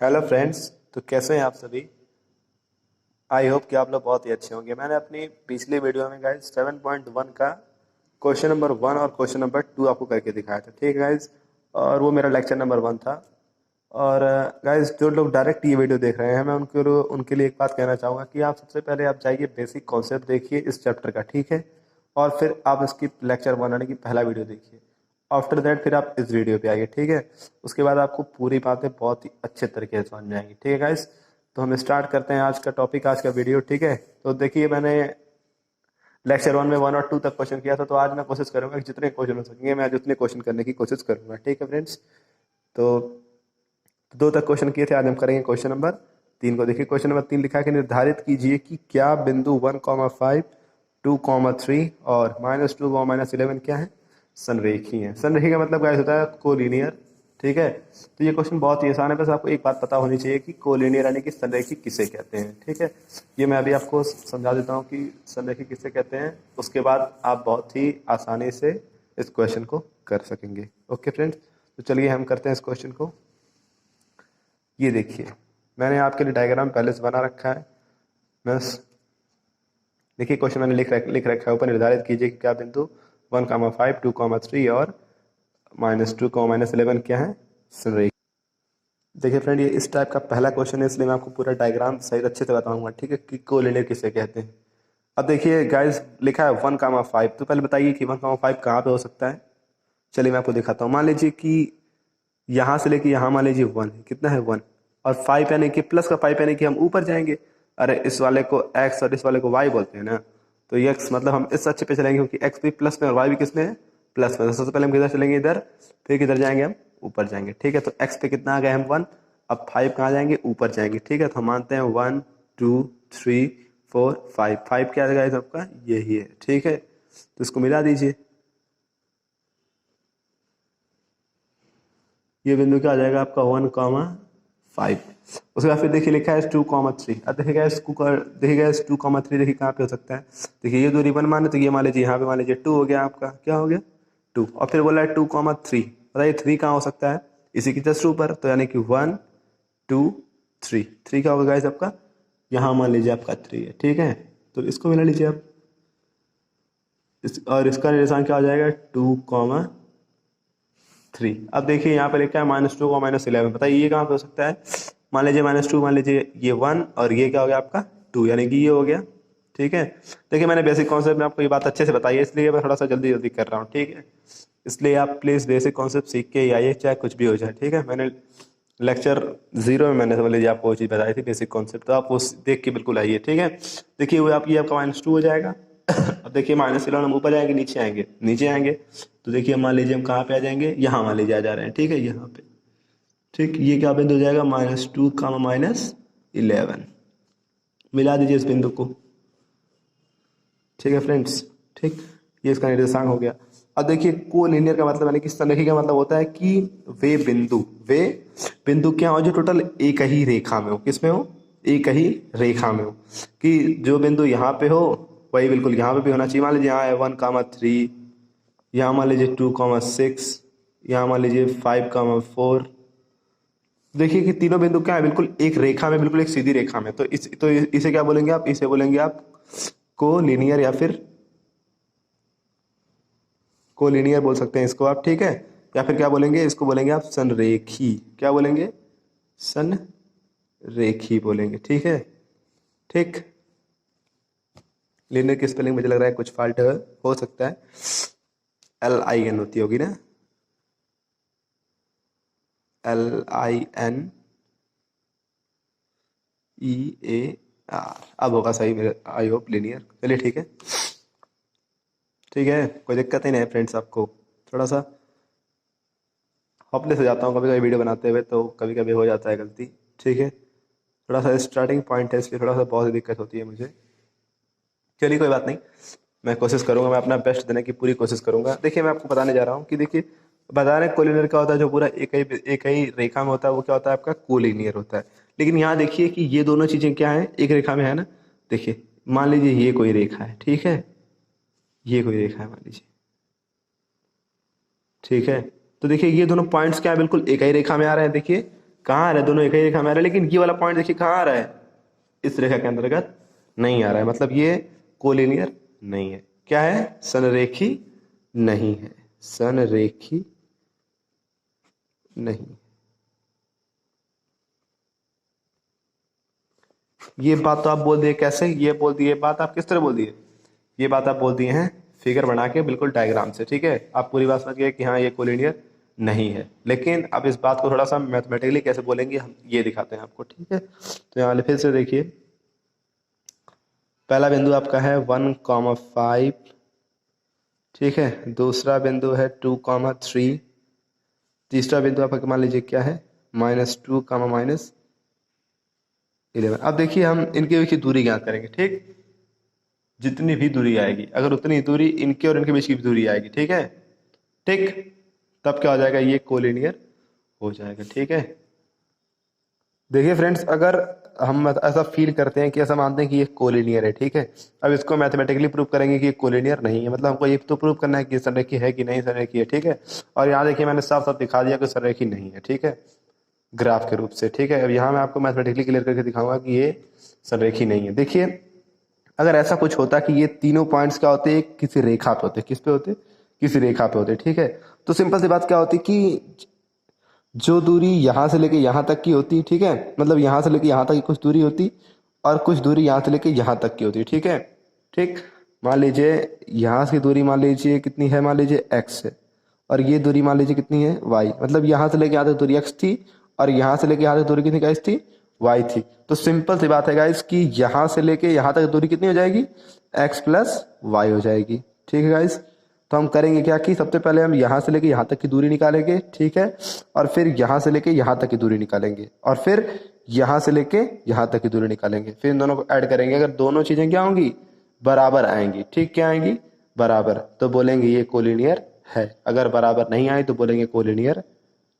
Hello friends. तो कैसे हैं आप सभी। आई होप कि आप लोग बहुत ही अच्छे होंगे। मैंने अपनी पिछली वीडियो में गाइज 7.1 का क्वेश्चन नंबर 1 और क्वेश्चन नंबर 2 आपको करके दिखाया था, ठीक है गाइज। और वो मेरा लेक्चर नंबर 1 था। और गाइज जो लोग डायरेक्ट ये वीडियो देख रहे हैं, मैं उनके लिए एक बात कहना चाहूँगा कि आप सबसे पहले आप जाइए बेसिक कॉन्सेप्ट देखिए इस चैप्टर का, ठीक है। और फिर आप इसकी लेक्चर 1 यानी कि पहला वीडियो देखिए। आफ्टर दैट फिर आप इस वीडियो पे आइए, ठीक है। उसके बाद आपको पूरी बातें बहुत ही अच्छे तरीके से समझ में आएंगी, ठीक है गाइस। तो हम स्टार्ट करते हैं आज का टॉपिक, आज का वीडियो, ठीक है। तो देखिए मैंने लेक्चर 1 में 1 और 2 तक क्वेश्चन किया था, तो आज मैं कोशिश करूंगा कि जितने क्वेश्चन हो सकेंगे मैं आज उतने क्वेश्चन करने की कोशिश करूंगा, ठीक है फ्रेंड्स। तो 2 तक क्वेश्चन किए थे, आज हम करेंगे क्वेश्चन नंबर 3 को। देखिए क्वेश्चन नंबर 3 लिखा है कि निर्धारित कीजिए कि क्या बिंदु 1,5 2,3 और -2 व -11 क्या है, संरेखी है। संरेखी का मतलब क्या होता है, कोलिनियर, ठीक है। तो ये क्वेश्चन बहुत ही आसान है, बस आपको एक बात पता होनी चाहिए कि कोलिनियर यानी कि संरेखी किसे कहते हैं, ठीक है। ये मैं अभी आपको समझा देता हूँ कि संरेखी किसे कहते हैं, उसके बाद आप बहुत ही आसानी से इस क्वेश्चन को कर सकेंगे। ओके फ्रेंड्स, तो चलिए हम करते हैं इस क्वेश्चन को। ये देखिए मैंने आपके लिए डायग्राम पहले से बना रखा है। बस देखिए क्वेश्चन मैंने लिख रखा है ऊपर, निर्धारित कीजिए कि क्या बिंदु 1,5 2,3 और -2 -11 क्या है, संरेखी। देखिए फ्रेंड, ये इस टाइप का पहला क्वेश्चन है, इसलिए मैं आपको पूरा डायग्राम सही अच्छे से बताऊंगा, ठीक है, कि कोलिनियर किसे कहते हैं। अब देखिए गाइस लिखा है 1,5, तो पहले बताइए कि 1,5 कहाँ पे हो सकता है। चलिए मैं आपको दिखाता हूँ। मान लीजिए कि यहाँ से लेके यहाँ मान लीजिए 1 कितना है 1, और 5 यानी कि प्लस का 5 यानी कि हम ऊपर जाएंगे। अरे इस वाले को x और इस वाले को y बोलते हैं ना, तो ये x मतलब हम इस अच्छे पे चलेंगे क्योंकि x भी प्लस में और y भी किस में है, प्लस में। तो सबसे पहले हम किधर चलेंगे, इधर, फिर किधर जाएंगे, हम ऊपर जाएंगे, ठीक है। तो x पे कितना आ गए हम 1, अब 5 कहाँ जाएंगे, ऊपर जाएंगे, ठीक है। तो हम मानते हैं 1 2 3 4 5, 5 क्या आ जाएगा सबका, यही है, ठीक है। तो इसको मिला दीजिए, ये बिंदु क्या आ जाएगा आपका 1,5। उसके बाद फिर देखिए लिखा है 2,3। अब देखिएगा इस 2,3 देखिए कहाँ पे हो सकता है। देखिए ये दूरी 1 माने, तो ये मान लीजिए यहाँ पे मान लीजिए 2 हो गया आपका, क्या हो गया 2। और फिर बोला है 2,3, बताइए 3 कहाँ हो सकता है, इसी की जस्ट ऊपर, तो यानी कि 1 2 3, 3 क्या होगा गाइस आपका, यहाँ मान लीजिए आपका 3 है, ठीक है। तो इसको मिला लीजिए आप, और इसका निशान क्या हो जाएगा 2,3। अब देखिए यहाँ पे लिखा है -2 और -11, बताइए ये कहाँ पे हो सकता है। मान लीजिए -2, मान लीजिए ये 1 और ये क्या हो गया आपका 2, यानी कि ये हो गया, ठीक है। देखिए मैंने बेसिक कॉन्सेप्ट में आपको ये बात अच्छे से बताई है, इसलिए मैं थोड़ा सा जल्दी जल्दी कर रहा हूँ, ठीक है। इसलिए आप प्लीज़ बेसिक कॉन्सेप्ट सीख के ही आइए, चाहे कुछ भी हो जाए, ठीक है। मैंने लेक्चर 0 में मैंने समझ लीजिए आपको वो चीज़ बताई थी, बेसिक कॉन्सेप्ट, तो आप वो देख के बिल्कुल आइए, ठीक है। देखिए वो आप ये आपका -2 हो जाएगा। अब देखिए -11 हम ऊपर जाएंगे, नीचे आएंगे, नीचे आएंगे, तो देखिए मान लीजिए हम कहाँ पे आ जाएंगे, यहाँ मान लीजिए आ जा रहे हैं, ठीक है, यहाँ पे, ठीक। ये क्या बिंदु हो जाएगा -2 -11, मिला दीजिए इस बिंदु को, ठीक है फ्रेंड्स, ठीक। ये इसका निर्देशांक हो गया। अब देखिए कोलिनियर का मतलब यानी कि संरेखी का मतलब होता है कि वे बिंदु क्या हो जो टोटल एक ही रेखा में हो, किसमें हो, एक ही रेखा में हो। कि जो बिंदु यहाँ पे हो वही बिल्कुल यहाँ पे भी होना चाहिए। मान लीजिए यहाँ है 1,3, यहाँ मान लीजिए 2,6, यहाँ मान लीजिए 5,4। देखिए कि तीनों बिंदु क्या है, बिल्कुल एक रेखा में, बिल्कुल एक सीधी रेखा में। तो इसे क्या बोलेंगे आप, इसे बोलेंगे आप कोलिनियर, या फिर कोलिनियर बोल सकते हैं इसको आप, ठीक है। या फिर क्या बोलेंगे, इसको बोलेंगे आप संरेखी, क्या बोलेंगे, संरेखी बोलेंगे, ठीक है, ठीक। लिनियर की स्पेलिंग मुझे लग रहा है कुछ फॉल्ट हो सकता है, LIN होती होगी ना, LINEAR, अब होगा सही मेरे, आई होप लिनियर। चलिए ठीक है, ठीक है, कोई दिक्कत ही नहीं है फ्रेंड्स। आपको थोड़ा सा होपलेस हो जाता हूँ कभी कभी वीडियो बनाते हुए, तो कभी कभी हो जाता है गलती, ठीक है। थोड़ा सा स्टार्टिंग पॉइंट है, इसलिए थोड़ा सा बहुत ही दिक्कत होती है मुझे। चलिए कोई बात नहीं, मैं कोशिश करूंगा, मैं अपना बेस्ट देने की पूरी कोशिश करूंगा। देखिए मैं आपको बताने जा रहा हूँ कि देखिए बता रहे कोलिनियर क्या होता है, जो पूरा एक ही रेखा में होता है वो क्या होता है आपका कोलिनियर होता है। लेकिन यहाँ देखिए कि ये दोनों चीजें क्या है, एक रेखा में है ना। देखिए मान लीजिए ये कोई रेखा है, ठीक है, ये कोई रेखा है मान लीजिए, ठीक है। तो देखिए ये दोनों पॉइंट्स क्या है, बिल्कुल एक ही रेखा में आ रहे हैं। देखिए कहाँ आ रहा है, दोनों एक ही रेखा में आ रहा है, लेकिन ये वाला पॉइंट देखिए कहाँ आ रहा है, इस रेखा के अंतर्गत नहीं आ रहा है, मतलब ये कोलिनियर नहीं है। क्या है, संरेखी नहीं है, संरेखी नहीं। ये बात तो आप बोल दिए कैसे, ये बोल दिए बात आप किस तरह बोल दिए, ये बात आप बोल दिए हैं फिगर बना के, बिल्कुल डायग्राम से, ठीक है। आप पूरी बात समझ गए कि हाँ ये कोलिनियर नहीं है, लेकिन अब इस बात को थोड़ा सा मैथमेटिकली कैसे बोलेंगे हम ये दिखाते हैं आपको, ठीक है। तो यहाँ फिर से देखिए, पहला बिंदु आपका है 1,5, ठीक है। दूसरा बिंदु है 2,3। तीसरा बिंदु आपका मान लीजिए क्या है, -2, -11। अब देखिए हम इनके बीच की दूरी ज्ञात करेंगे, ठीक। जितनी भी दूरी आएगी, अगर उतनी दूरी इनके और इनके बीच की भी दूरी आएगी, ठीक है, ठीक, तब क्या हो जाएगा, ये कोलिनियर हो जाएगा, ठीक है। देखिए फ्रेंड्स, अगर हम ऐसा फील करते हैं कि ऐसा मानते हैं कि ये कोलिनियर है, ठीक है, अब इसको मैथमेटिकली प्रूव करेंगे कि ये कोलिनियर नहीं है, मतलब हमको ये तो प्रूव करना है कि संरेखी है कि नहीं संरेखी है, ठीक है। और यहाँ देखिए मैंने साफ साफ दिखा दिया कि संरेखी नहीं है, ठीक है, ग्राफ के रूप से, ठीक है। अब यहाँ मैं आपको मैथमेटिकली क्लियर करके दिखाऊंगा कि ये संरेखी नहीं है। देखिए अगर ऐसा कुछ होता कि ये तीनों पॉइंट्स क्या होते, किसी रेखा पे होते, किस पे होते, किसी रेखा पे होते, ठीक है। तो सिंपल सी बात क्या होती कि जो दूरी यहाँ से लेके यहाँ तक की होती, ठीक है, मतलब यहाँ से लेके यहाँ तक की कुछ दूरी होती, और कुछ दूरी यहाँ से लेके यहाँ तक की होती, ठीक है, ठीक। मान लीजिए यहाँ की दूरी मान लीजिए कितनी है, मान लीजिए x है, और ये दूरी मान लीजिए कितनी है y, मतलब यहाँ से लेके यहाँ तक दूरी x थी, और यहाँ से लेके यहाँ तक दूरी कितनी गाइस थी, y थी। तो सिंपल सी बात है गाइस कि यहाँ से लेके यहाँ तक दूरी कितनी हो जाएगी, x प्लस y हो जाएगी, ठीक है गाइस। तो हम करेंगे क्या कि सबसे पहले हम यहाँ से लेके यहाँ तक की दूरी निकालेंगे, ठीक है, और फिर यहाँ से लेके यहाँ तक की दूरी निकालेंगे, और फिर यहाँ से लेके यहाँ तक की दूरी निकालेंगे, फिर इन दोनों को ऐड करेंगे। अगर दोनों चीजें क्या होंगी, बराबर आएंगी, ठीक, क्या आएंगी, बराबर, तो बोलेंगे ये कोलिनियर है। अगर बराबर नहीं आए तो बोलेंगे कोलिनियर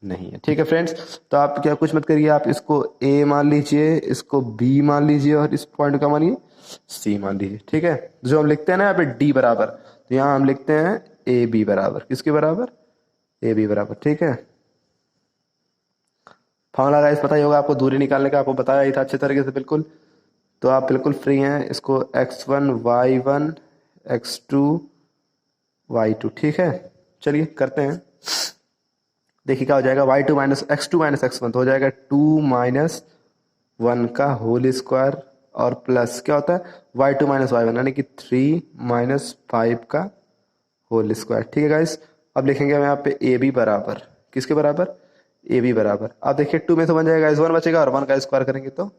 नहीं है, ठीक है फ्रेंड्स। तो आप क्या कुछ मत करिए, आप इसको a मान लीजिए, इसको b मान लीजिए, और इस पॉइंट का मानिए c मान लीजिए, ठीक है। जो हम लिखते हैं ना यहाँ पे d बराबर, तो यहाँ हम लिखते हैं ए बी बराबर, किसके बराबर, ए बी बराबर, ठीक है। फॉर्मूला गाइस पता ही होगा आपको, दूरी निकालने का आपको बताया ही था अच्छे तरीके से, बिल्कुल। तो आप बिल्कुल फ्री हैं, इसको x1 y1 x2 y2, ठीक है। चलिए करते हैं, देखिए क्या हो जाएगा, y2 minus x2 minus x1, तो हो जाएगा 2 माइनस 1 का होल स्क्वायर, और प्लस क्या होता है y2 माइनस y1, यानी कि 3 माइनस 5 का होल स्क्वायर, ठीक है गाइस। अब लिखेंगे हम यहाँ पे ए बी बराबर, किसके बराबर, ए बी बराबर। अब देखिए 2 में से बन जाएगा गाइस 1 बचेगा, और 1 का स्क्वायर करेंगे तो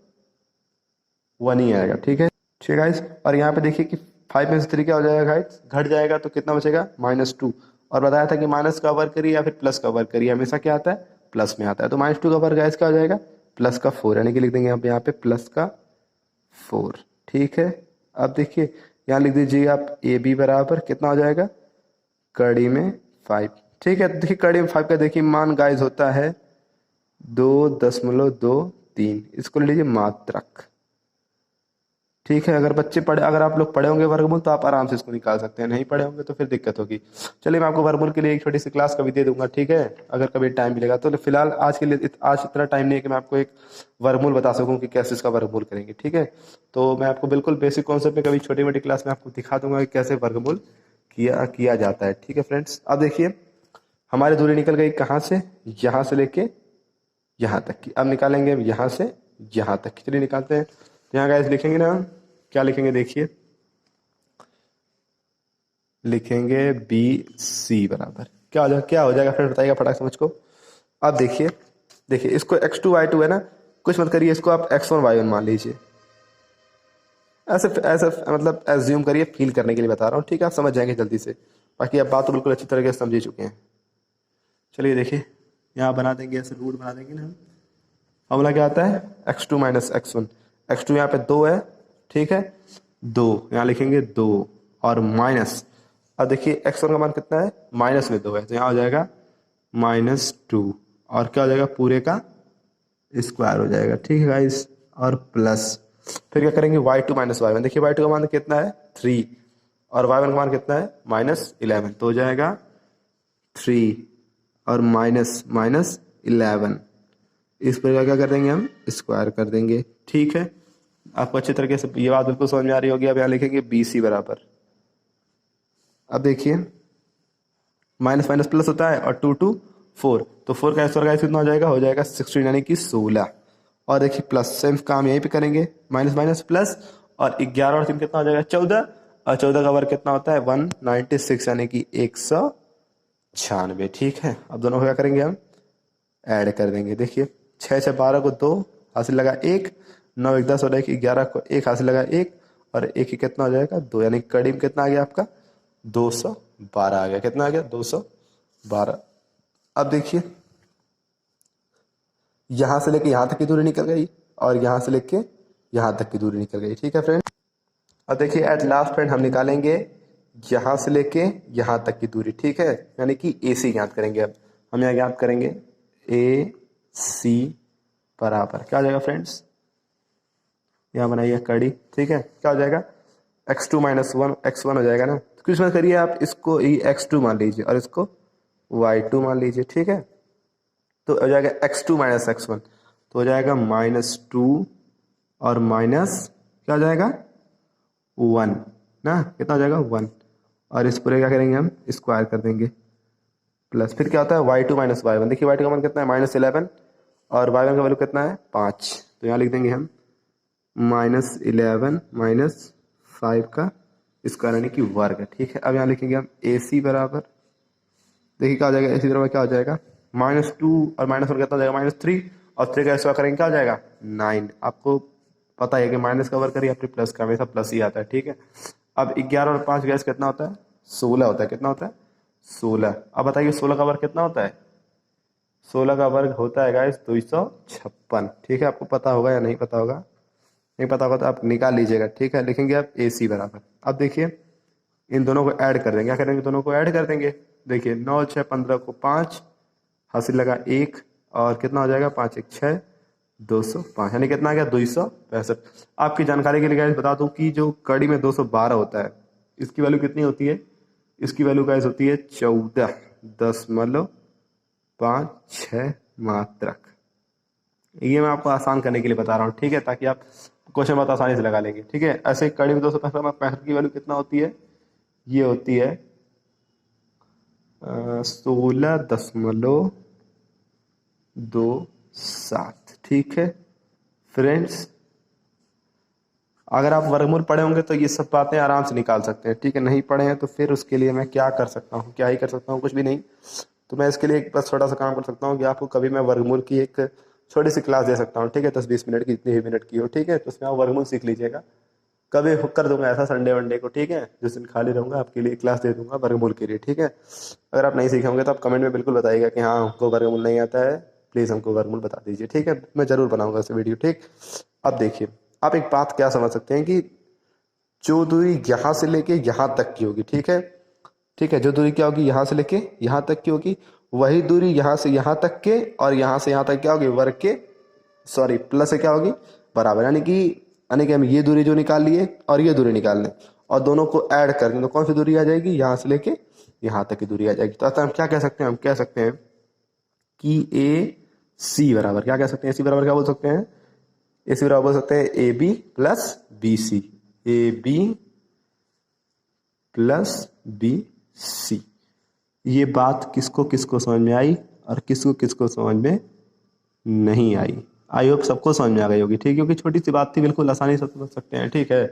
1 ही आएगा, ठीक है, ठीक है गाइस। और यहाँ पे देखिए कि 5 में से 3 क्या हो जाएगा गाइस, घट जाएगा, तो कितना बचेगा, -2। और बताया था कि माइनस का वर्ग करिए या फिर प्लस का वर्ग करिए, हमेशा क्या आता है, प्लस में आता है। तो -2 का वर्ग गाइस क्या हो जाएगा, प्लस का 4, यानी कि लिख देंगे यहाँ पे प्लस का 4, ठीक है। अब देखिए यहाँ लिख दीजिए आप ए बी बराबर कितना हो जाएगा, कड़ी में 5, ठीक है। देखिए कड़ी में 5 का देखिए मान गाइस होता है 2.23, इसको ले लीजिए मात्रक, ठीक है। अगर बच्चे पढ़े, अगर आप लोग पढ़े होंगे वर्गमूल तो आप आराम से इसको निकाल सकते हैं, नहीं पढ़े होंगे तो फिर दिक्कत होगी। चलिए मैं आपको वर्गमूल के लिए एक छोटी सी क्लास कभी दे दूंगा, ठीक है, अगर कभी टाइम मिलेगा तो। फिलहाल आज के लिए आज इतना टाइम नहीं है कि मैं आपको एक वर्गमूल बता सकूं कि कैसे इसका वर्गमूल करेंगे, ठीक है। तो मैं आपको बिल्कुल बेसिक कॉन्सेप्ट में कभी छोटी मोटी क्लास में आपको दिखा दूंगा कि कैसे वर्गमूल किया जाता है, ठीक है फ्रेंड्स। अब देखिए हमारी दूरी निकल गई कहाँ से, यहाँ से लेके यहाँ तक की। अब निकालेंगे यहाँ से यहाँ तक की, चलिए निकालते हैं। तो यहाँ गाइस लिखेंगे ना, क्या लिखेंगे, देखिए लिखेंगे बी सी बराबर, क्या हो जाएगा फ्रेंड, बताइएगा फटाक से मुझको। अब देखिए देखिए इसको x2 y2 है ना, कुछ मत करिए, इसको आप x1 y1 मान लीजिए, ऐसे ऐसे मतलब एज्यूम करिए, फील करने के लिए बता रहा हूँ, ठीक है, आप समझ जाएंगे जल्दी से। बाकी आप बात तो बिल्कुल अच्छी तरीके से समझ ही चुके हैं। चलिए देखिए यहाँ बना देंगे, ऐसे रूट बना देंगे ना हम। फॉर्मूला क्या आता है, x2 माइनस x1, x2 यहाँ पे 2 है, ठीक है, 2 यहाँ लिखेंगे 2, और माइनस, अब देखिए x1 का मान कितना है, माइनस में 2 है, तो यहाँ हो जाएगा -2, और क्या हो जाएगा, पूरे का स्क्वायर हो जाएगा, ठीक है गाइस, और प्लस, फिर क्या करेंगे y2 माइनस y1, देखिए y2 का मान कितना है 3, और y1 का मान कितना है -11, तो हो जाएगा 3 और माइनस -11, इस पर क्या कर देंगे हम, स्क्वायर कर देंगे। ठीक है, आपको अच्छी तरीके से ये बात बिल्कुल समझ में आ रही होगी। अब यहाँ लिखेंगे BC बराबर, अब देखिए माइनस माइनस प्लस होता है और 2 2 4, तो 4 का स्क्वायर कितना हो जाएगा, 16 यानी कि 16। और देखिए प्लस सेम काम यहीं पे करेंगे, माइनस माइनस प्लस, और 11 और 3 कितना हो जाएगा 14, और 14 का वर्ग कितना होता है 196 यानी कि 196। ठीक है, अब दोनों को क्या करेंगे हम, ऐड कर देंगे। देखिए 6 6 12 को 2 हासिल लगा 1, 9 1 10 और 1 11 को 1 हासिल लगा 1, और 1 ही कितना हो जाएगा 2, यानी कड़ी में कितना आ गया आपका 212 आ गया। कितना आ गया 212। अब देखिए यहां से लेके यहां तक की दूरी निकल गई, और यहां से लेके यहां तक की दूरी निकल गई। ठीक है फ्रेंड, अब देखिए एट लास्ट फ्रेंड हम निकालेंगे यहां से लेके यहां तक की दूरी। ठीक है, यानी कि AC ज्ञात करेंगे। अब हम यहाँ ज्ञात करेंगे AC बराबर क्या हो जाएगा फ्रेंड्स, यहाँ बनाइए कड़ी। ठीक है, क्या हो जाएगा x2 माइनस 1 x1 हो जाएगा ना। तो कुछ मत करिए, आप इसको x2 मान लीजिए और इसको y2 मान लीजिए। ठीक है, तो हो जाएगा x2 माइनस x1, तो हो जाएगा -2 और माइनस क्या हो जाएगा 1 ना, कितना हो जाएगा 1, और इस पूरे क्या करेंगे हम, स्क्वायर कर देंगे। प्लस फिर क्या होता है y2 माइनस y1, देखिए y2 का मान कितना है -11, और y1 का वैल्यू कितना है 5, तो यहाँ लिख देंगे हम -11 माइनस 5 का स्क्वायर यानी कि वर्ग। ठीक है, अब यहाँ लिखेंगे हम AC बराबर, देखिए क्या हो जाएगा AC बराबर क्या हो जाएगा -2 और -1 कितना हो जाएगा -3, और 3 का स्क्वायर करेंगे क्या हो जाएगा 9। आपको पता है कि माइनस का वर्ग करिए अपने प्लस का हमेशा प्लस ही आता है। ठीक है, अब 11 और 5 गैस कितना होता है 16 होता है। कितना होता है 16। अब बताइए 16 का वर्ग कितना होता है, 16 का वर्ग होता है गाइस 256। ठीक है, आपको पता होगा या नहीं पता होगा, नहीं पता होगा तो आप निकाल लीजिएगा। ठीक है, लिखेंगे आप AC बराबर। अब देखिए इन दोनों को ऐड कर देंगे, क्या करेंगे दोनों को ऐड कर देंगे। देखिए 9 6 15 को 5 हासिल लगा 1, और कितना हो जाएगा 5 1 6 205, यानी कितना आ गया 265। आपकी जानकारी के लिए गाइस बता दूं कि जो कड़ी में 212 होता है, इसकी वैल्यू कितनी होती है, इसकी वैल्यू गाइस होती है 14.56 मात्रक। ये मैं आपको आसान करने के लिए बता रहा हूँ। ठीक है, ताकि आप क्वेश्चन बहुत आसानी से लगा लेंगे। ठीक है, ऐसे कड़ी में 265 की वैल्यू कितना होती है, ये होती है 16.27। ठीक है फ्रेंड्स, अगर आप वर्गमूल पढ़े होंगे तो ये सब बातें आराम से निकाल सकते हैं। ठीक है, नहीं पढ़े हैं तो फिर उसके लिए मैं क्या कर सकता हूँ, क्या ही कर सकता हूँ, कुछ भी नहीं। तो मैं इसके लिए एक बस छोटा सा काम कर सकता हूँ कि आपको कभी मैं वर्गमूल की एक छोटी सी क्लास दे सकता हूँ। ठीक है, 10-20 मिनट की, जितनी भी मिनट की हो। ठीक है, तो उसमें आप वर्गमूल सीख लीजिएगा। कभी हुक कर दूंगा ऐसा संडे वनडे को। ठीक है, जिस दिन खाली रहूंगा आपके लिए क्लास दे दूंगा वर्गमूल के लिए। ठीक है, अगर आप नहीं सीखे होंगे तो आप कमेंट में बिल्कुल बताइएगा कि हाँ हमको वर्गमूल नहीं आता है, प्लीज़ हमको वर्गमूल बता दीजिए। ठीक है, मैं जरूर बनाऊंगा इस वीडियो। ठीक, अब देखिए आप एक बात क्या समझ सकते हैं कि जो दूरी यहाँ से लेके यहाँ तक की होगी। ठीक है, ठीक है, जो दूरी क्या होगी यहाँ से लेके यहाँ तक की होगी, वही दूरी यहाँ से यहाँ तक के और यहाँ से यहाँ तक क्या होगी वर्ग के, सॉरी प्लस से क्या होगी बराबर। यानी कि हम ये दूरी जो निकाल लिए और ये दूरी निकाल लें और दोनों को ऐड कर दें तो कौन सी दूरी आ जाएगी, यहाँ से लेके यहाँ तक की दूरी आ जाएगी। तो हम क्या कह सकते हैं, हम कह सकते हैं कि AC बराबर क्या कह सकते हैं, AC बराबर क्या बोल सकते हैं, AC बराबर बोल सकते हैं AB plus BC, AB plus BC। ये बात किसको किसको समझ में आई और किसको किसको समझ में नहीं आई। आई होप सबको समझ में आ गई होगी। ठीक, क्योंकि छोटी सी बात थी, बिल्कुल आसानी से समझ सकते हैं। ठीक है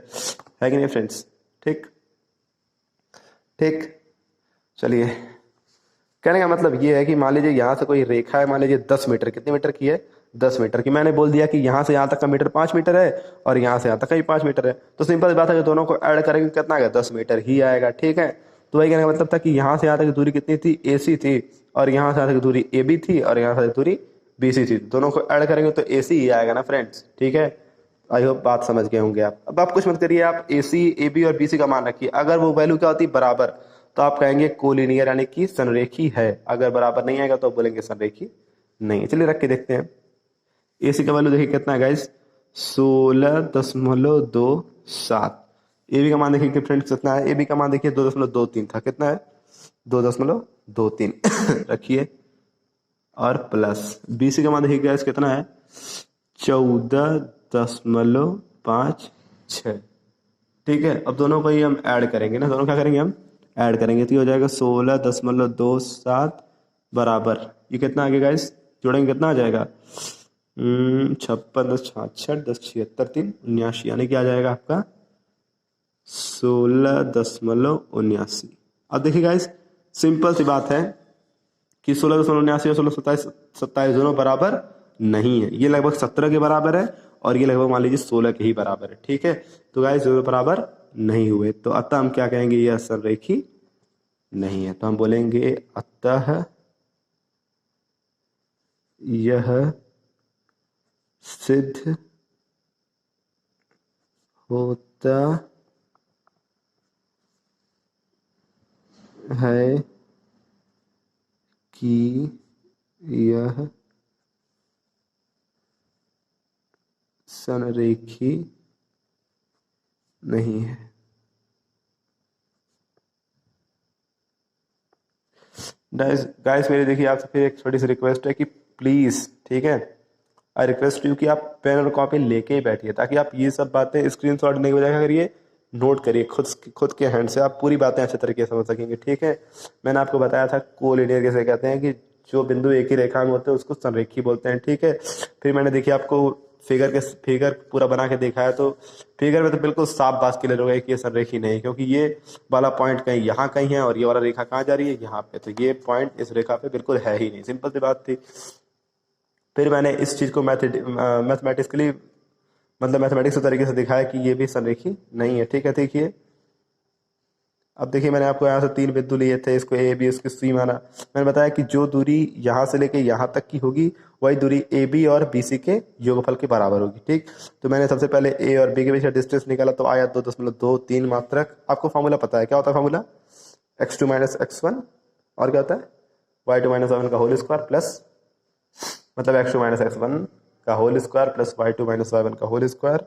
कि नहीं फ्रेंड्स। ठीक ठीक, चलिए कहने का मतलब ये है कि मान लीजिए यहाँ से कोई रेखा है, मान लीजिए 10 मीटर, कितने मीटर की है 10 मीटर की। मैंने बोल दिया कि यहाँ से यहाँ तक का मीटर 5 मीटर है और यहाँ से यहाँ तक का भी 5 मीटर है, तो सिंपल बात है कि दोनों को ऐड करेंगे कितना आएगा 10 मीटर ही आएगा। ठीक है, तो वही कहने का मतलब था कि यहाँ से यहाँ तक की दूरी कितनी थी AC थी, और यहाँ से यहाँ तक की दूरी AB थी, और यहाँ से दूरी BC थी। दोनों को ऐड करेंगे तो AC ही आएगा ना फ्रेंड्स। ठीक है, आई होप बात समझ गए होंगे आप। अब आप कुछ मत करिए, आप AC AB और BC का मान रखिए। अगर वो वैल्यू क्या होती है बराबर, तो आप कहेंगे कोलिनियर यानी कि संरेखी है। अगर बराबर नहीं आएगा तो आप बोलेंगे संरेखी नहीं है। चलिए रख के देखते हैं। AC का वैल्यू देखिए कितना है गाइस 16.27। AB का मान देखिए फ्रेंड्स कितना है, AB का मान देखिए 2.23 था। कितना है 2.23 रखिए। और प्लस BC का मान देखिए गैस कितना है 14.56। ठीक है, अब दोनों को ही हम ऐड करेंगे ना, दोनों क्या करेंगे हम ऐड करेंगे, तो ये हो जाएगा 16.27 बराबर, ये कितना आ गया गाइस, जोड़ेंगे कितना आ जाएगा 56, 10, 66, 10, 76, 3, 79, यानी कि आ जाएगा आपका 16.79। अब देखिए गाइस सिंपल सी बात है कि 16.79 और 16.27 दोनों बराबर नहीं है, ये लगभग 17 के बराबर है और ये लगभग मान लीजिए 16 के ही बराबर है। ठीक है, तो गाइस दोनों बराबर नहीं हुए, तो अतः हम क्या कहेंगे, ये असमरेखी नहीं है, तो हम बोलेंगे अतः यह सिद्ध होता है कि यह संरेखी नहीं है। गाइस मेरी देखिए आपसे फिर एक छोटी सी रिक्वेस्ट है कि प्लीज़, ठीक है, आई रिक्वेस्ट यू कि आप पेन और कॉपी लेके ही बैठिए, ताकि आप ये सब बातें स्क्रीनशॉट नहीं बजाया करिए, नोट करिए खुद के हैंड से, आप पूरी बातें अच्छे तरीके से समझ सकेंगे। ठीक है, मैंने आपको बताया था कोलिनियर कैसे कहते हैं, कि जो बिंदु एक ही रेखा में होते हैं उसको संरेखी बोलते हैं। ठीक है, फिर मैंने देखिए आपको फिगर पूरा बना के देखा है, तो फिगर में तो बिल्कुल साफ बात क्लियर हो गई कि ये संरेखी नहीं, क्योंकि ये वाला पॉइंट कहीं यहाँ कहीं है और ये वाला रेखा कहाँ जा रही है, यहाँ पे, तो ये पॉइंट इस रेखा पे बिल्कुल है ही नहीं, सिंपल सी बात थी। फिर मैंने इस चीज़ को मैथमेटिकली मतलब मैथमेटिक्स के तरीके से दिखाया कि ये भी संरेखी नहीं है। ठीक है, देखिए अब देखिए मैंने आपको यहाँ से 3 बिंदु लिए थे, इसको A B इसको C माना, मैंने बताया कि जो दूरी यहाँ से लेके यहाँ तक की होगी वही दूरी AB और BC के योगफल के बराबर होगी। ठीक, तो मैंने सबसे पहले A और B के बीच डिस्टेंस निकाला, तो आया 2.23 मात्रक। आपको फॉर्मूला पता है क्या होता है फॉर्मूला, x2 माइनस x1 और क्या होता है y2 माइनस y1 का होल स्क्वायर प्लस, मतलब x2 माइनस x1 का whole square plus y2 minus y1 का होल स्क्वायर,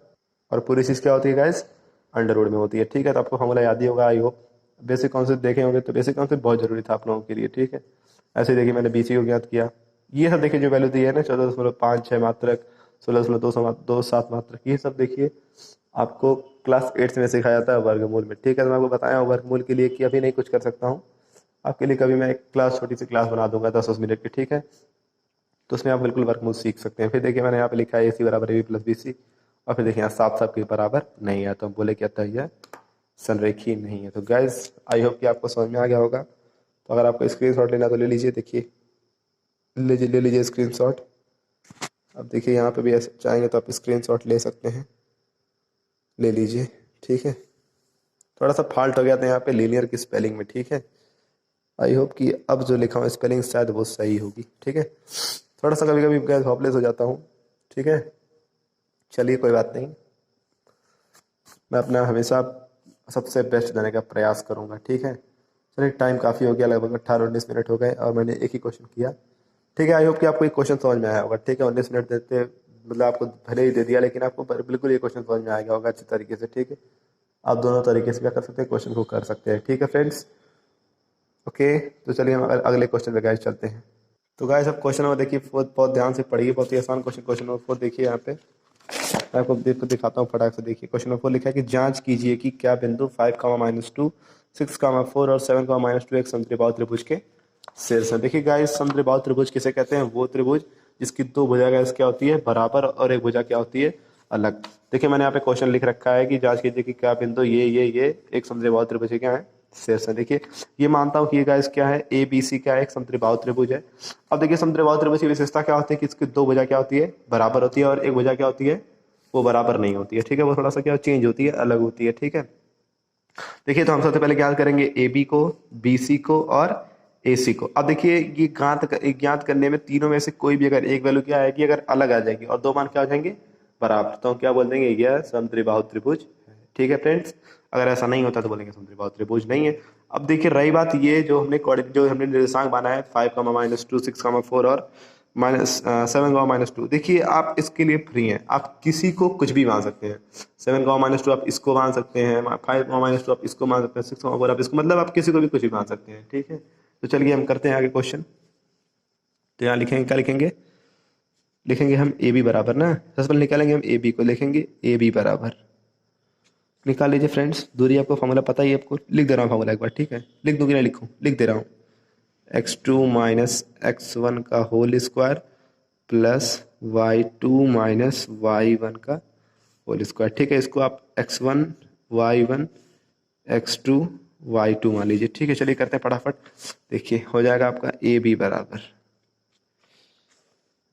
और पूरी चीज़ क्या होती है गाइस, अंडर रूट में होती है। ठीक है, तो आपको फॉर्मूला याद ही होगा, आई होप। बेसिक कॉन्सेप्ट देखे होंगे, तो बेसिक कॉन्सेप्ट बहुत जरूरी था आप लोगों के लिए। ठीक है, ऐसे देखिए मैंने BC को ज्ञात किया, ये सब देखिए जो वैल्यू दी है ना 14.56 मात्रक, 16.27 मात्रक, ये सब देखिए आपको क्लास 8 में सिखाया जाता है वर्गमूल में। ठीक है, तो मैं आपको बताया हूँ वर्गमूल के लिए कि अभी नहीं कुछ कर सकता हूँ, आपके लिए कभी मैं एक क्लास छोटी सी क्लास बना दूंगा 10 मिनट की। ठीक है, तो उसमें आप बिल्कुल वर्गमूल सीख सकते हैं। फिर देखिए मैंने यहाँ पे लिखा है AC बराबर AB प्लस BC, और फिर देखिए यहाँ साफ साफ के बराबर नहीं है, तो हम बोले क्या था, यह संरेखी नहीं है। तो गाइज आई होप कि आपको समझ में आ गया होगा, तो अगर आपको स्क्रीनशॉट लेना तो ले लीजिए, देखिए ले लीजिए स्क्रीनशॉट। अब देखिए यहाँ पे भी ऐसे चाहेंगे तो आप स्क्रीनशॉट ले सकते हैं, ले लीजिए। ठीक है, थोड़ा सा फॉल्ट हो गया था यहाँ पे लीनियर की स्पेलिंग में। ठीक है, आई होप कि अब जो लिखा हुआ स्पेलिंग शायद वो सही होगी। ठीक है, थोड़ा सा कभी कभी गैस होपलेस हो जाता हूँ। ठीक है, चलिए कोई बात नहीं, मैं अपना हमेशा सबसे बेस्ट देने का प्रयास करूँगा। ठीक है, चलिए टाइम काफ़ी हो गया, लगभग 18-19 मिनट हो गए और मैंने एक ही क्वेश्चन किया। ठीक है, आई होप कि आपको एक क्वेश्चन समझ में आया होगा। ठीक है, 19 मिनट देते मतलब आपको भले ही दे दिया, लेकिन आपको बिल्कुल ये क्वेश्चन समझ में आ गया होगा अच्छे तरीके से। ठीक है, आप दोनों तरीके से क्या कर सकते हैं, क्वेश्चन को कर सकते हैं। ठीक है फ्रेंड्स, ओके, तो चलिए हम अगले क्वेश्चन पे गाइस चलते हैं। तो गाइस अब क्वेश्चन नंबर देखिए, बहुत ध्यान से पढ़िए, बहुत ही आसान क्वेश्चन नंबर 4 देखिए यहाँ पे, मैं आपको दिखाता हूँ फटाक से। देखिए क्वेश्चन नंबर 4 लिखा है कि जांच कीजिए कि क्या बिंदु 5, -2, 6, 4 और 7, -2 एक समद्विबाहु त्रिभुज के शीर्ष है। देखिए गाइस समद्विबाहु त्रिभुज किसे कहते हैं, वो त्रिभुज जिसकी 2 भुजा गाइस क्या होती है, बराबर, और एक भुजा क्या होती है, अलग। देखिए मैंने यहाँ पे क्वेश्चन लिख रखा है कि जांच कीजिए कि क्या बिंदु ये एक समद्विबाहु त्रिभुज के क्या है, शीर्ष है। देखिए ये मानता हूँ कि ये गाइस क्या है, ABC क्या है, एक समद्विबाहु त्रिभुज है। अब देखिए समद्विबाहु त्रिभुज की विशेषता क्या होती है कि इसकी 2 भुजा क्या होती है, बराबर होती है, और एक भुजा क्या होती है, वो बराबर नहीं होती है। ठीक है, वो थोड़ा सा क्या चेंज होती है, अलग होती है। ठीक है, देखिए तो हम सबसे पहले ज्ञात करेंगे AB को, BC को और AC को। अब देखिए ये ज्ञात करने में तीनों में से कोई भी अगर एक वैल्यू क्या आएगी, अगर अलग आ जाएगी और 2 मान क्या हो जाएंगे, बराबर, तो हम क्या बोल देंगे, यह समद्विबाहु त्रिभुज है। ठीक है फ्रेंड्स, अगर ऐसा नहीं होता तो बोलेंगे समद्विबाहु त्रिभुज नहीं है। अब देखिए रही बात ये जो हमने निर्देशांक माना है 5, -2, 6, 4 और -7, -2, देखिए आप इसके लिए फ्री हैं, आप किसी को कुछ भी मान सकते हैं। 7, -2 आप इसको मान सकते हैं, 5, -2 आप इसको मान सकते हैं, 6, आप इसको, मतलब आप किसी को भी कुछ भी मान सकते हैं। ठीक है, तो चलिए हम करते हैं आगे क्वेश्चन। तो यहाँ लिखेंगे, क्या लिखेंगे, लिखेंगे हम ए बी बराबर ना, सबसे पहले निकालेंगे हम ए बी को, लिखेंगे ए बी बराबर, निकाल लीजिए फ्रेंड्स। दूरी आपको फॉर्मूला पता ही है, आपको लिख दे रहा हूँ फॉर्मूला एक बार, ठीक है, लिख दूंगी ना, लिखूँ, लिख दे रहा हूँ, x2 माइनस x1 का whole square plus y2 minus y1 का होल स्क्वायर, ठीक है। इसको आप x1 y1 x2 y2 मान लीजिए, ठीक है। चलिए करते हैं फटाफट, देखिए हो जाएगा आपका ए बी बराबर,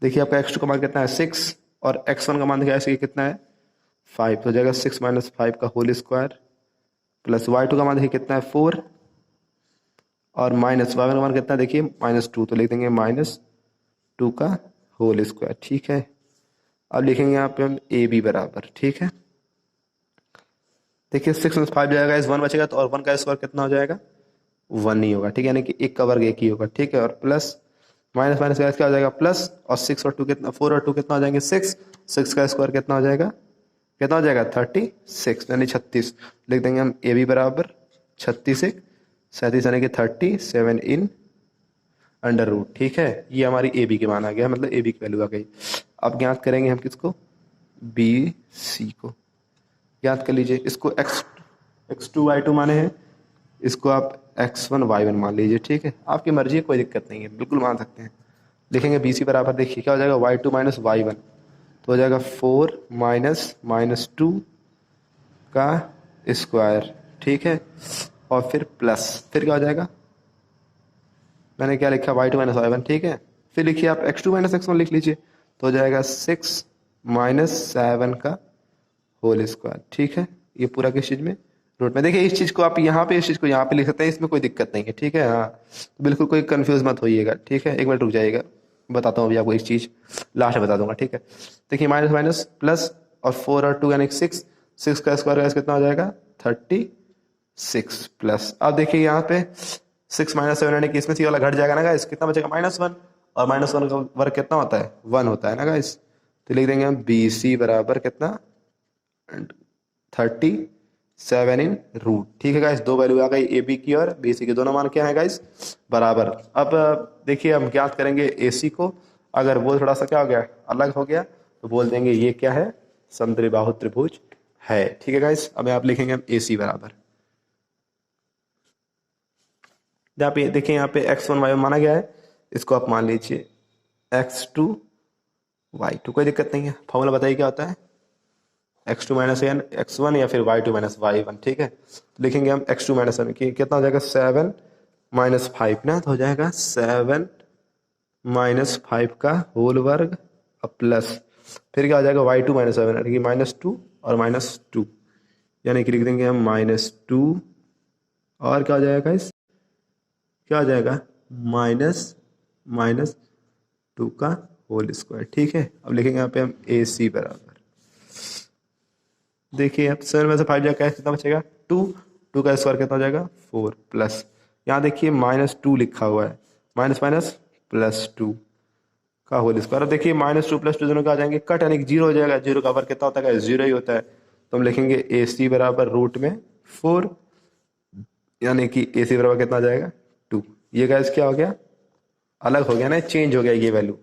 देखिए आपका x2 का मान कितना है 6 और x1 का मान देखिए ऐसे कितना है 5, तो हो जाएगा 6 माइनस 5 का होल स्क्वायर प्लस y2 का मान देखिए कितना है 4 और माइनस y1 का मान कितना है देखिए -2, तो लिख देंगे -2 का होल स्क्वायर, ठीक है। अब लिखेंगे यहाँ पे हम ए बी बराबर, ठीक है। देखिए 6 में 5 जाएगा, इस 1 बचेगा तो, और 1 का स्क्वायर कितना हो जाएगा 1 ही होगा, ठीक है, यानी कि एक का वर्ग एक ही होगा, ठीक है। और प्लस माइनस माइनस का क्या हो जाएगा प्लस, और 6 और 2 कितना, 4 और 2 कितना हो जाएंगे 6, 6 का स्क्वायर कितना हो जाएगा, कितना हो जाएगा 36, यानी 36, लिख देंगे हम ए बी बराबर 36 37 यानी कि 37 इन अंडर रूट, ठीक है। ये हमारी ए बी के मान आ गया, मतलब ए बी की वैल्यू आ गई। अब ज्ञात करेंगे हम किसको, बी सी को ज्ञात कर लीजिए। इसको x2 y2 माने हैं, इसको आप x1 y1 मान लीजिए, ठीक है, आपकी मर्जी है, कोई दिक्कत नहीं है, बिल्कुल मान सकते हैं। लिखेंगे बी सी बराबर, देखिए क्या हो जाएगा y2 माइनस y1, तो हो जाएगा 4 माइनस 2 का स्क्वायर, ठीक है, और फिर प्लस, फिर क्या हो जाएगा, मैंने क्या लिखा y2 माइनस y1, ठीक है। फिर लिखिए आप x2 माइनस x1 लिख लीजिए, तो हो जाएगा 6 माइनस 7 का होल स्क्वायर, ठीक है। ये पूरा किस चीज़ में, रूट में। देखिए इस चीज़ को आप यहाँ पे, इस चीज़ को यहाँ पे लिख सकते हैं, इसमें कोई दिक्कत नहीं है, ठीक है। हाँ, तो बिल्कुल कोई कंफ्यूज मत होइएगा, ठीक है। एक मिनट रुक जाइएगा, बताता हूँ अभी आपको इस चीज़, लास्ट में बता दूंगा, ठीक है। देखिए माइनस माइनस प्लस, और 4 और 2 यानी 6 का स्क्वायर कितना हो जाएगा 36 प्लस। अब देखिए यहाँ पे 6 माइनस 7 यानी कि इसमें से वाला घट जाएगा ना गाइस, कितना बचेगा -1, और -1 का वर्ग कितना होता है 1 होता है ना गाइस, तो लिख देंगे हम बी सी बराबर कितना 37 इन रूट, ठीक है गाइस। दो वैल्यू आ गई ए बी की और बी सी की, दोनों मान क्या है गाइस बराबर। अब देखिए हम ज्ञात करेंगे ए सी को, अगर वो थोड़ा सा क्या हो गया अलग हो गया तो बोल देंगे ये क्या है समद्विबाहु त्रिभुज है, ठीक है गाइस। अब आप लिखेंगे हम ए सी बराबर, जहाँ पे देखिए यहाँ पे x1 y1 माना गया है, इसको आप मान लीजिए x2 y2, कोई दिक्कत नहीं है। फॉर्मूला बताइए क्या होता है, x2 माइनस x1 या फिर y2 माइनस y1, ठीक है। तो लिखेंगे हम x2 माइनस कितना हो जाएगा 7 माइनस 5 ना, तो हो जाएगा 7 माइनस 5 का होल वर्ग प्लस, फिर क्या हो जाएगा y2 माइनस 7 यानी कि -2 और -2, यानी कि लिख देंगे हम -2 और क्या हो जाएगा इस, क्या हो जाएगा -2 का होल स्क्वायर, ठीक है। अब लिखेंगे यहाँ पे हम ए सी बराबर, देखिए अब 7 में से 5 जाएगा कितना बचेगा 2 का स्क्वायर कितना हो जाएगा 4 प्लस, यहाँ देखिए -2 लिखा हुआ है, माइनस माइनस +2 का होल स्क्वायर। अब देखिए -2 +2 दोनों का आ जाएंगे कट, यानी कि 0 हो जाएगा, 0 का वर्ग कितना होता है 0 ही होता है, तो हम लिखेंगे ए सी बराबर रूट में 4, यानी कि ए सी बराबर कितना आ जाएगा 2। ये गाइस क्या हो गया अलग हो गया ना, चेंज हो गया ये वैल्यू,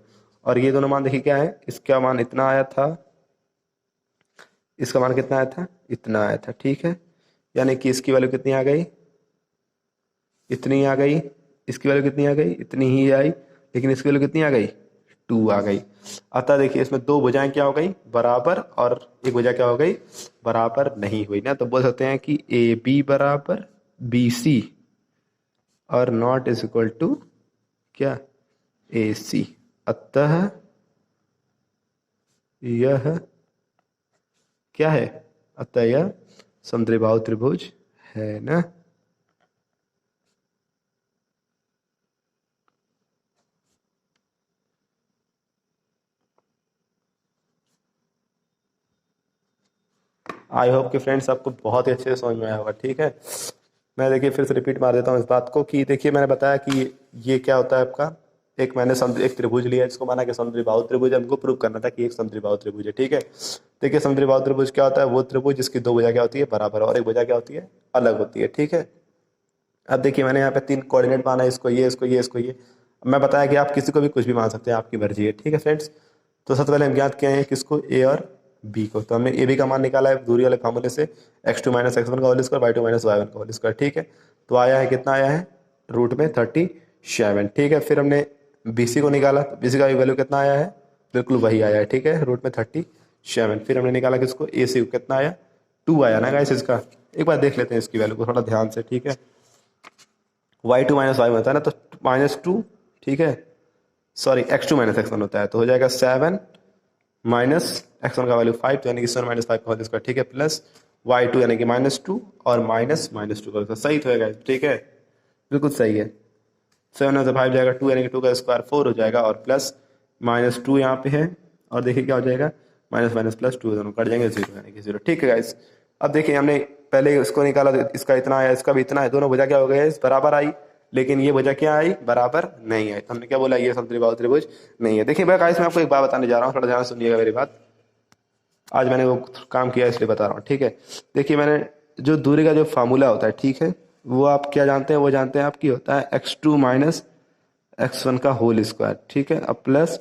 और ये दोनों मान देखिए क्या है, इसका मान इतना आया था, इसका मान कितना आया था इतना आया था, ठीक है। यानी कि इसकी वैल्यू कितनी आ गई इतनी आ गई, इसकी वैल्यू कितनी आ गई इतनी ही आई, लेकिन इसकी वैल्यू कितनी आ गई 2 आ गई। अतः देखिए इसमें दो भुजाएं क्या हो गई बराबर, और एक भुजा क्या हो गई बराबर नहीं हुई ना, तो बोल सकते हैं कि ए बी बराबर बी सी और नॉट इज इक्वल टू क्या ए सी। अतः यह क्या है, अतः यह समद्विबाहु त्रिभुज है ना। आई होप कि फ्रेंड्स आपको बहुत ही अच्छे से समझ में आया होगा, ठीक है। मैं देखिए फिर से रिपीट मार देता हूँ इस बात को कि देखिए मैंने बताया कि ये क्या होता है आपका, एक मैंने एक त्रिभुज लिया जिसको माना कि समद्विबाहु त्रिभुज, हमको प्रूव करना था कि एक समद्विबाहु त्रिभुज है, ठीक है। देखिए समद्विबाहु त्रिभुज क्या होता है, वो त्रिभुज जिसकी दो भुजा क्या होती है बराबर और एक भुजा क्या होती है अलग होती है, ठीक है। अब देखिए मैंने यहाँ पे 3 कोऑर्डिनेट माना है, इसको ये इसको ये इसको ये। मैं बताया कि आप किसी को भी कुछ भी मान सकते हैं, आपकी मर्जी है, ठीक है फ्रेंड्स। तो सबसे पहले हम ज्ञात किए हैं किसको, ए और बी को। तो हमने ए बी का मान निकाला है दूरी वाले फार्मूले से, x2 माइनस x1 का whole square, y2 minus y1 का होल स्क्वायर, ठीक है। तो आया है कितना, आया है रूट में 37, ठीक है। फिर हमने बी सी को निकाला, तो बी सी का वैल्यू कितना आया है, बिल्कुल वही आया है, ठीक है, रूट में 37। फिर हमने निकाला किसको, ए सी को, कितना आया, 2 आया ना गाइस इसका। एक बार देख लेते हैं इसकी वैल्यू को थोड़ा ध्यान से, ठीक है। y2 माइनस y1 होता है ना, तो -2, ठीक है, सॉरी x2 माइनस x1 होता है, तो हो जाएगा 7 माइनस x1 का वैल्यू 5, तो यानी कि 7 माइनस 5 का होल स्क्वायर, ठीक है, प्लस y2 यानी कि -2 और माइनस -2 का, सही तो है, ठीक है, बिल्कुल सही है। 7 में से 5 जाएगा 2 यानी कि 2 का स्क्वायर 4 हो जाएगा, और प्लस -2 यहाँ पे है, और देखिए क्या हो जाएगा, माइनस माइनस प्लस 2 दोनों कट जाएंगे, 0 यानी कि 0, ठीक है गाइस। अब देखिए हमने पहले इसको निकाला, तो इसका इतना आया, इसका भी इतना है, दोनों भुजा क्या हो गए, बराबर आई, लेकिन ये भुजा क्या आई, बराबर नहीं आई। तो हमने क्या बोला, ये समत्रिबाहु त्रिभुज नहीं है। देखिए भाई गाइस, मैं आपको एक बात बताने जा रहा हूँ, थोड़ा ध्यान सुनिएगा मेरी बात। आज मैंने वो काम किया इसलिए बता रहा हूँ, ठीक है। देखिए मैंने जो दूरी का जो फार्मूला होता है, ठीक है, वो आप क्या जानते हैं, वो जानते हैं आपकी होता है x2 माइनस x1 का होल स्क्वायर, ठीक है, अब प्लस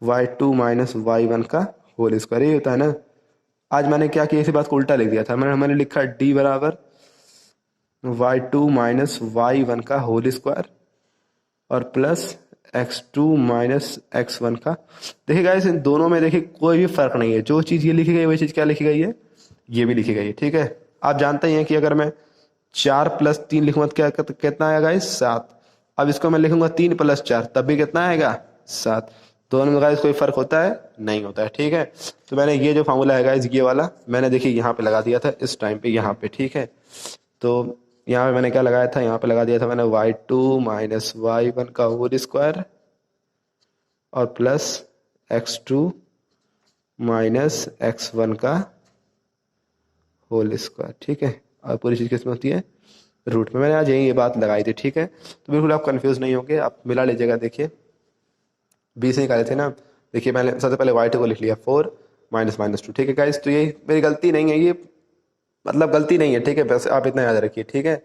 y2 माइनस y1 का होल स्क्वायर, ये होता है ना। आज मैंने क्या किया, इसी बात को उल्टा लिख दिया था, मैंने लिखा d बराबर y2 माइनस y1 का होल स्क्वायर और प्लस x2 माइनस x1 का। देखिए गाइस, इन दोनों में देखिए कोई भी फर्क नहीं है, जो चीज़ ये लिखी गई है वही चीज़ क्या लिखी गई है, ये भी लिखी गई है, ठीक है। आप जानते ही हैं कि अगर मैं 4 प्लस 3 लिखूंगा तो क्या कितना आएगा गाइस, 7। अब इसको मैं लिखूंगा 3 प्लस 4, तब भी कितना आएगा, 7। दोनों में गाइस कोई फर्क होता है, नहीं होता है, ठीक है। तो मैंने ये जो फार्मूला है गाइस, ये वाला मैंने देखिए यहाँ पे लगा दिया था, इस टाइम पे यहाँ पे, ठीक है। तो यहाँ पे मैंने क्या लगाया था, यहाँ पे लगा दिया था मैंने y2 माइनस y1 का होल स्क्वायर और प्लस x2 माइनस x1 का होल स्क्वायर, ठीक है। और पूरी चीज़ किसमें होती है, रूट में। मैंने आज यही ये बात लगाई थी, ठीक है। तो बिल्कुल आप कंफ्यूज नहीं होंगे, आप मिला लीजिएगा। देखिए बी से निकाले थे ना, देखिए मैंने सबसे पहले y2 को लिख लिया 4 माइनस -2, ठीक है गाइस। तो ये मेरी गलती नहीं है, ये मतलब गलती नहीं है, ठीक है, बस आप इतना याद रखिए, ठीक है।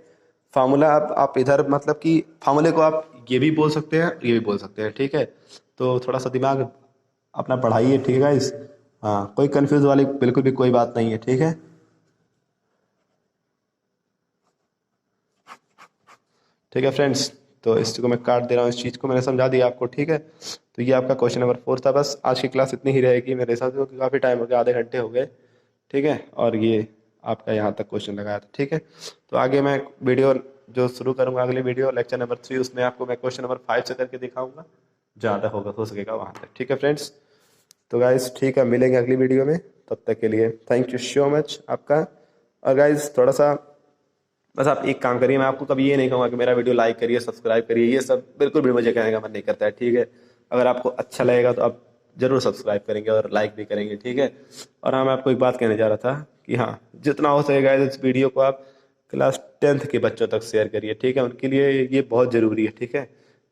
फार्मूला आप इधर मतलब कि फार्मूले को आप ये भी बोल सकते हैं, ये भी बोल सकते हैं, ठीक है। तो थोड़ा सा दिमाग अपना बढ़ाइए, ठीक है गाइस। हाँ, कोई कंफ्यूज वाली बिल्कुल भी कोई बात नहीं है, ठीक है। ठीक है फ्रेंड्स, तो इसको मैं काट दे रहा हूँ, इस चीज़ को मैंने समझा दिया आपको, ठीक है। तो ये आपका क्वेश्चन नंबर 4 था। बस आज की क्लास इतनी ही रहेगी मेरे हिसाब से, क्योंकि काफ़ी टाइम हो गया, आधे घंटे हो गए, ठीक है। और ये आपका यहाँ तक क्वेश्चन लगाया था, ठीक है। तो आगे मैं वीडियो जो शुरू करूँगा, अगली वीडियो लेक्चर नंबर 3, उसमें आपको मैं क्वेश्चन नंबर 5 से करके दिखाऊंगा, जहाँ तक होगा हो सकेगा वहाँ तक, ठीक है फ्रेंड्स। तो गाइज ठीक है, मिलेंगे अगली वीडियो में, तब तक के लिए थैंक यू सो मच आपका। और गाइज थोड़ा सा बस आप एक काम करिए, मैं आपको कभी ये नहीं कहूँगा कि मेरा वीडियो लाइक करिए, सब्सक्राइब करिए, ये सब बिल्कुल भी मुझे कहने का मन नहीं करता है, ठीक है। अगर आपको अच्छा लगेगा तो आप जरूर सब्सक्राइब करेंगे और लाइक भी करेंगे, ठीक है। और हाँ, मैं आपको एक बात कहने जा रहा था कि हाँ, जितना हो सकेगा इस वीडियो को आप क्लास 10th के बच्चों तक शेयर करिए, ठीक है। उनके लिए ये बहुत ज़रूरी है, ठीक है,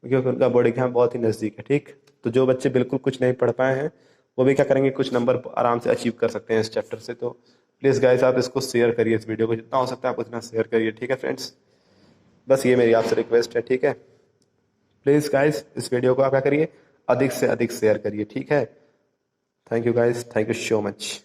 क्योंकि उनका बोर्ड एग्जाम बहुत ही नज़दीक है, ठीक। तो जो बच्चे बिल्कुल कुछ नहीं पढ़ पाए हैं, वो भी क्या करेंगे, कुछ नंबर आराम से अचीव कर सकते हैं इस चैप्टर से। तो प्लीज़ गाइस, आप इसको शेयर करिए, इस वीडियो को जितना हो सकता है आप उतना शेयर करिए, ठीक है फ्रेंड्स। बस ये मेरी आपसे रिक्वेस्ट है, ठीक है। प्लीज़ गाइस, इस वीडियो को आप क्या करिए, अधिक से अधिक शेयर करिए, ठीक है। Thank you guys, thank you so much.